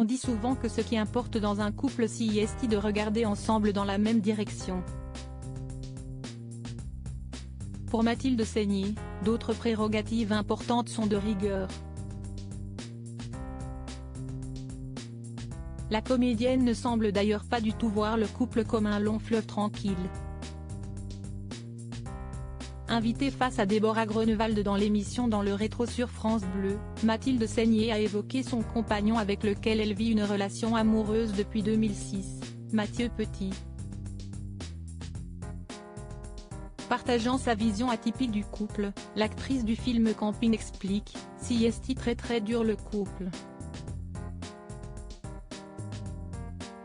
On dit souvent que ce qui importe dans un couple c'est de regarder ensemble dans la même direction. Pour Mathilde Seigner, d'autres prérogatives importantes sont de rigueur. La comédienne ne semble d'ailleurs pas du tout voir le couple comme un long fleuve tranquille. Invitée face à Déborah Grunewald dans l'émission Dans le rétro sur France Bleu, Mathilde Seigner a évoqué son compagnon avec lequel elle vit une relation amoureuse depuis 2006, Mathieu Petit. Partageant sa vision atypique du couple, l'actrice du film Camping explique « C'est très dur le couple ».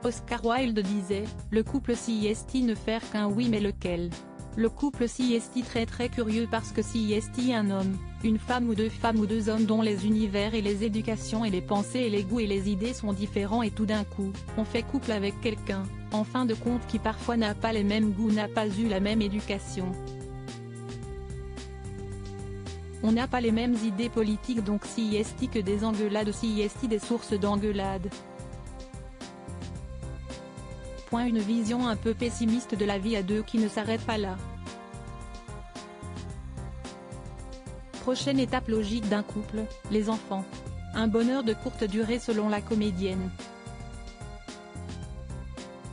Oscar Wilde disait « Le couple c'est ne faire qu'un oui mais lequel ?» Le couple c'est très curieux parce que c'est un homme, une femme ou deux hommes dont les univers et les éducations et les pensées et les goûts et les idées sont différents et tout d'un coup, on fait couple avec quelqu'un, en fin de compte qui parfois n'a pas les mêmes goûts, n'a pas eu la même éducation. On n'a pas les mêmes idées politiques donc c'est que des engueulades c'est des sources d'engueulades. Une vision un peu pessimiste de la vie à deux qui ne s'arrête pas là. Prochaine étape logique d'un couple, les enfants. Un bonheur de courte durée selon la comédienne.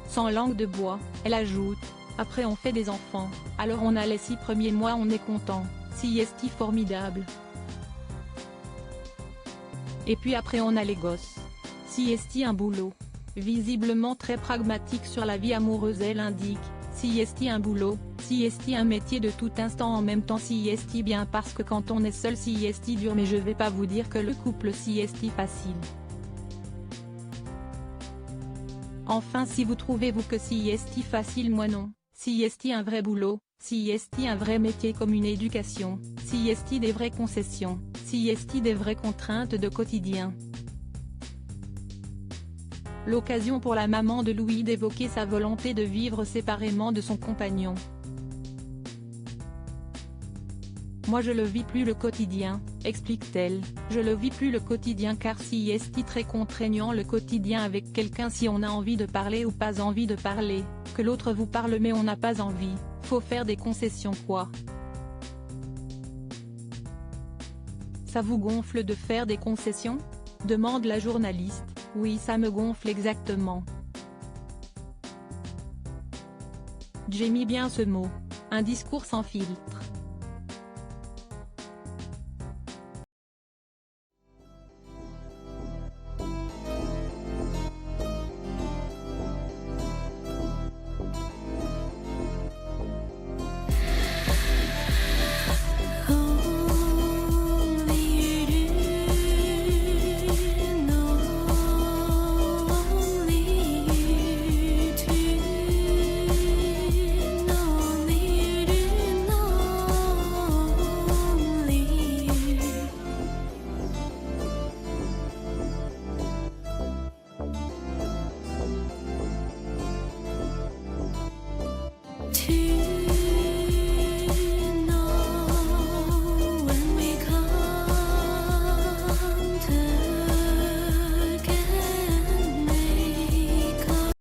Sans langue de bois, elle ajoute, après on fait des enfants, alors on a les 6 premiers mois on est content, c'est formidable. Et puis après on a les gosses. C'est un boulot. Visiblement très pragmatique sur la vie amoureuse, elle indique, c'est un boulot, c'est un métier de tout instant en même temps c'est bien parce que quand on est seul c'est dur mais je vais pas vous dire que le couple c'est facile. Enfin si vous trouvez-vous que c'est facile moi non, c'est un vrai boulot, c'est un vrai métier comme une éducation, c'est des vraies concessions, c'est des vraies contraintes de quotidien. L'occasion pour la maman de Louis d'évoquer sa volonté de vivre séparément de son compagnon. Moi je le vis plus le quotidien, explique-t-elle, je le vis plus le quotidien car c'est très contraignant le quotidien avec quelqu'un si on a envie de parler ou pas envie de parler, que l'autre vous parle mais on n'a pas envie, faut faire des concessions quoi. Ça vous gonfle de faire des concessions ? Demande la journaliste. Oui ça me gonfle exactement. J'ai mis bien ce mot. Un discours sans filtre.